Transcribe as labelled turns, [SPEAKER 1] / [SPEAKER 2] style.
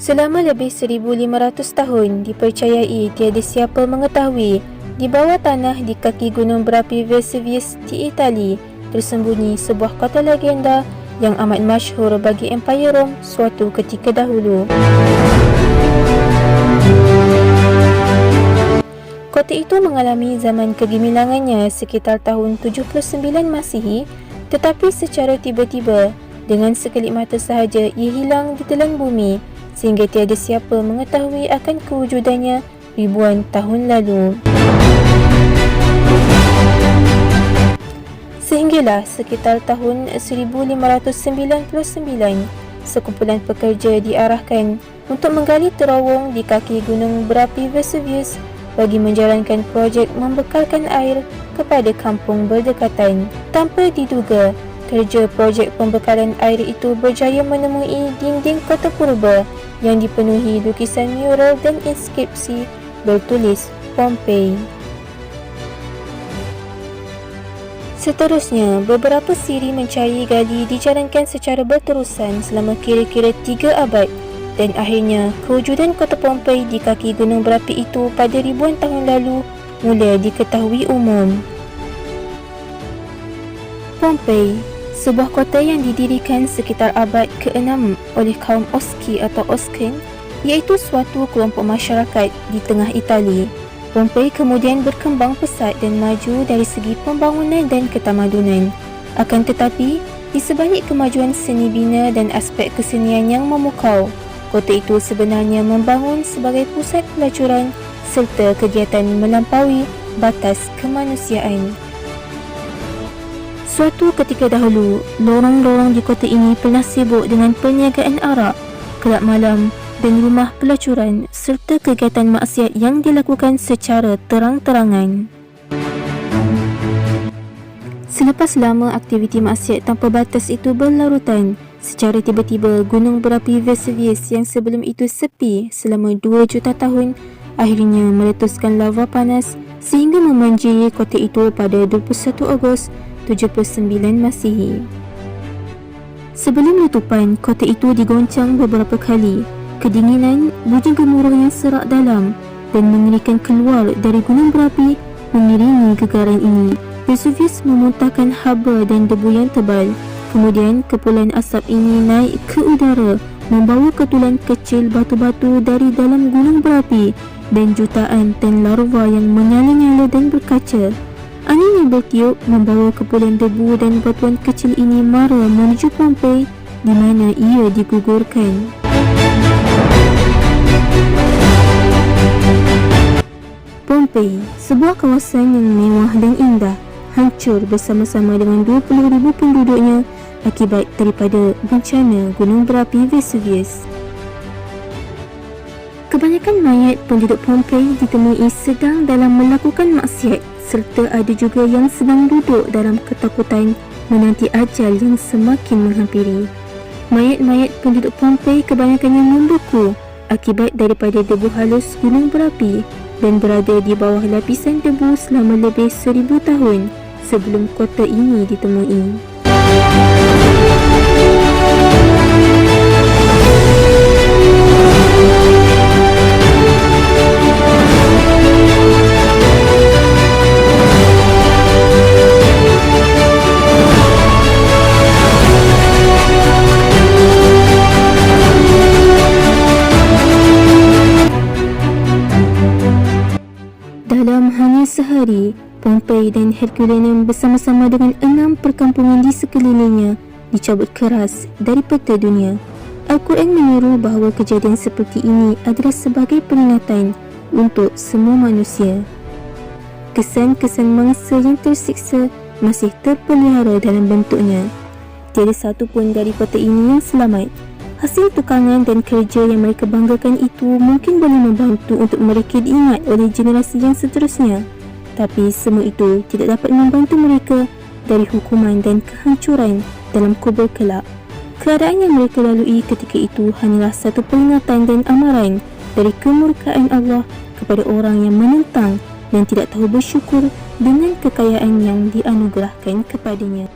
[SPEAKER 1] Selama lebih 1,500 tahun, dipercayai tiada siapa mengetahui di bawah tanah di kaki gunung berapi Vesuvius di Itali tersembunyi sebuah kota legenda yang amat masyhur bagi Empayar Rom suatu ketika dahulu. Kota itu mengalami zaman kegemilangannya sekitar tahun 79 Masihi, tetapi secara tiba-tiba, dengan sekelip mata sahaja ia hilang di telan bumi sehingga tiada siapa mengetahui akan kewujudannya ribuan tahun lalu. Sehinggalah sekitar tahun 1599, sekumpulan pekerja diarahkan untuk menggali terowong di kaki gunung berapi Vesuvius bagi menjalankan projek membekalkan air kepada kampung berdekatan. Tanpa diduga, kerja projek pembekalan air itu berjaya menemui dinding kota purba yang dipenuhi lukisan mural dan inskripsi bertulis Pompeii. Seterusnya, beberapa siri mencari gali dijalankan secara berterusan selama kira-kira 3 abad dan akhirnya kewujudan kota Pompeii di kaki gunung berapi itu pada ribuan tahun lalu mula diketahui umum. Pompeii, sebuah kota yang didirikan sekitar abad ke-6 oleh kaum Oski atau Oscan, iaitu suatu kelompok masyarakat di tengah Itali. Pompeii kemudian berkembang pesat dan maju dari segi pembangunan dan ketamadunan. Akan tetapi, di sebalik kemajuan seni bina dan aspek kesenian yang memukau, kota itu sebenarnya membangun sebagai pusat pelacuran serta kegiatan melampaui batas kemanusiaan. Suatu ketika dahulu, lorong-lorong di kota ini pernah sibuk dengan perniagaan arak, kelab malam dan rumah pelacuran serta kegiatan maksiat yang dilakukan secara terang-terangan. Selepas lama aktiviti maksiat tanpa batas itu berlarutan, secara tiba-tiba gunung berapi Vesuvius yang sebelum itu sepi selama 2 juta tahun akhirnya meletuskan lava panas sehingga membanjiri kota itu pada 21 Ogos 79 Masihi. Sebelum letupan, kota itu digoncang beberapa kali. Kedinginan, bunyi gemuruh yang serak dalam dan mengerikan keluar dari gunung berapi mengiringi gegaran ini. Vesuvius memuntahkan haba dan debu yang tebal. Kemudian, kepulan asap ini naik ke udara, membawa ketulan kecil batu-batu dari dalam gunung berapi dan jutaan tan larva yang menyala-nyala dan berkaca. Angin yang bertiup membawa kepulan debu dan batuan kecil ini mara menuju Pompeii di mana ia digugurkan. Pompeii, sebuah kawasan yang mewah dan indah, hancur bersama-sama dengan 20,000 penduduknya akibat daripada bencana gunung berapi Vesuvius. Kebanyakan mayat penduduk Pompeii ditemui sedang dalam melakukan maksiat serta ada juga yang sedang duduk dalam ketakutan menanti ajal yang semakin menghampiri. Mayat-mayat penduduk Pompeii kebanyakannya membeku akibat daripada debu halus gunung berapi dan berada di bawah lapisan debu selama lebih 1000 tahun sebelum kota ini ditemui. Dalam hanya sehari, Pompeii dan Herculaneum bersama-sama dengan 6 perkampungan di sekelilingnya dicabut keras dari peta dunia. Al-Quran menyeru bahawa kejadian seperti ini adalah sebagai peringatan untuk semua manusia. Kesan-kesan mangsa yang tersiksa masih terpelihara dalam bentuknya. Tiada satu pun dari kota ini yang selamat. Hasil tukangan dan kerja yang mereka banggakan itu mungkin boleh membantu untuk mereka diingat oleh generasi yang seterusnya. Tapi semua itu tidak dapat membantu mereka dari hukuman dan kehancuran dalam kubur kelak. Keadaan yang mereka lalui ketika itu hanyalah satu peringatan dan amaran dari kemurkaan Allah kepada orang yang menentang dan tidak tahu bersyukur dengan kekayaan yang dianugerahkan kepadanya.